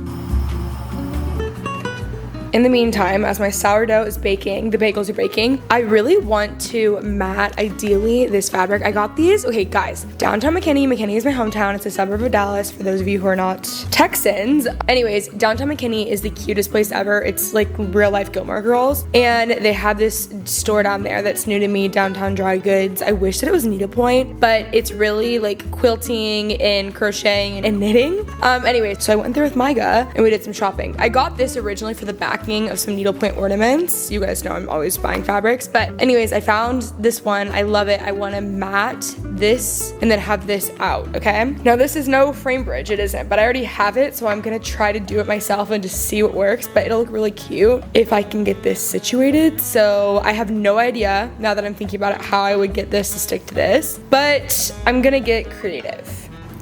In the meantime, as my sourdough is baking, the bagels are baking, I really want to mat, ideally, this fabric. I got these, okay guys, downtown McKinney. McKinney is my hometown. It's a suburb of Dallas, for those of you who are not Texans. Anyways, downtown McKinney is the cutest place ever. It's like real life Gilmore Girls. And they have this store down there that's new to me, Downtown Dry Goods. I wish that it was needlepoint, but it's really like quilting and crocheting and knitting. Anyway, so I went there with Micah and we did some shopping. I got this originally for the back of some needlepoint ornaments. You guys know I'm always buying fabrics, but anyways, I found this one. I love it. I want to mat this and then have this out, okay? Now this is no frame bridge, it isn't, but I already have it, so I'm gonna try to do it myself and just see what works, but it'll look really cute if I can get this situated. So I have no idea, now that I'm thinking about it, how I would get this to stick to this, but I'm gonna get creative.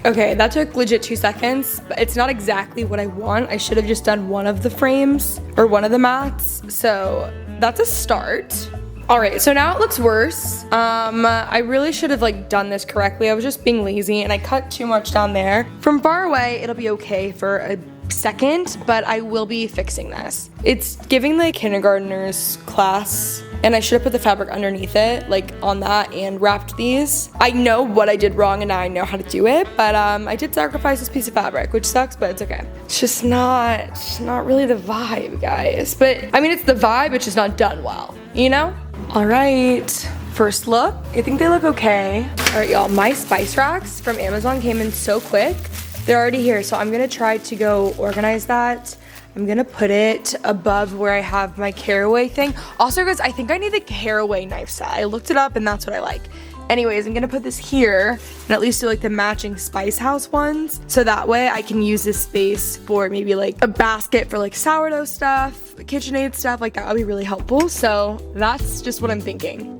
Okay, that took legit 2 seconds, but it's not exactly what I want. I should have just done one of the frames or one of the mats, so that's a start. All right, so now it looks worse. I really should have like done this correctly. I was just being lazy and I cut too much down there. From far away, it'll be okay for a second, but I will be fixing this. It's giving the kindergartners class, and I should have put the fabric underneath it, like on that, and wrapped these. I know what I did wrong and now I know how to do it, but I did sacrifice this piece of fabric, which sucks, but it's okay. It's just not really the vibe, guys. But I mean, it's the vibe, it's just not done well, you know? All right, first look. I think they look okay. All right, y'all, my spice racks from Amazon came in so quick. They're already here, so I'm gonna try to go organize that. I'm gonna put it above where I have my caraway thing. Also, guys, I think I need the caraway knife set. I looked it up and that's what I like. Anyways, I'm gonna put this here and at least do like the matching Spice House ones. So that way I can use this space for maybe like a basket for like sourdough stuff, KitchenAid stuff, like that would be really helpful. So that's just what I'm thinking.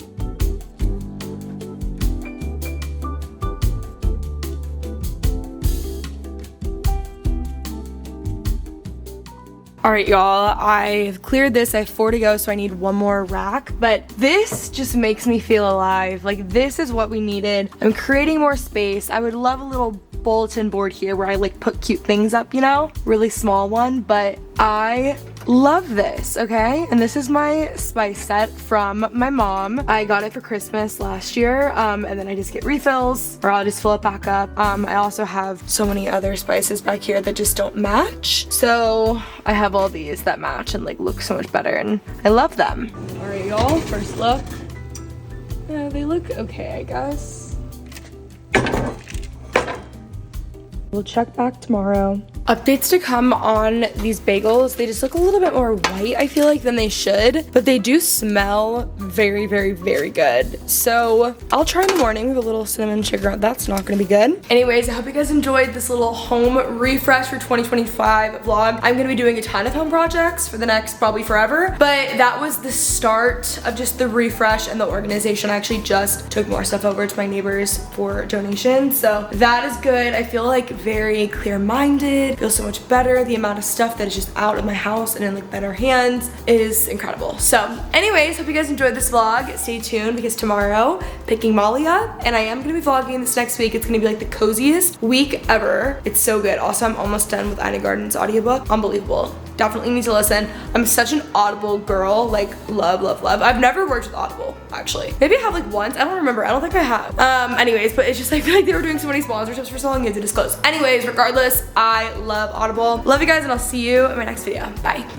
All right, y'all, I've cleared this. I have 4 to go, so I need one more rack. But this just makes me feel alive. Like, this is what we needed. I'm creating more space. I would love a little bulletin board here where I like put cute things up, you know? Really small one, but I love this, okay? And this is my spice set from my mom. I got it for Christmas last year, and then I just get refills, or I'll just fill it back up. I also have so many other spices back here that just don't match. So I have all these that match and like look so much better, and I love them. All right, y'all, first look. They look okay, I guess. We'll check back tomorrow. Updates to come on these bagels. They just look a little bit more white, I feel like, than they should, but they do smell very, very, very good. So I'll try in the morning with a little cinnamon sugar. That's not gonna be good. Anyways, I hope you guys enjoyed this little home refresh for 2025 vlog. I'm gonna be doing a ton of home projects for the next probably forever, but that was the start of just the refresh and the organization. I actually just took more stuff over to my neighbors for donations, so that is good. I feel like very clear-minded, feel so much better. The amount of stuff that is just out of my house and in like better hands is incredible. So anyways, hope you guys enjoyed this vlog. Stay tuned because tomorrow, picking Molly up, and I am gonna be vlogging this next week. It's gonna be like the coziest week ever. It's so good. Also, I'm almost done with Ina Garten's audiobook. Unbelievable. Definitely need to listen. I'm such an Audible girl, like love, love, love. I've never worked with Audible, actually. Maybe I have like once, I don't remember. I don't think I have. Anyways, but it's just like, I feel like they were doing so many sponsorships for so long, you had to disclose. Anyways, regardless, I love Audible. Love you guys, and I'll see you in my next video. Bye.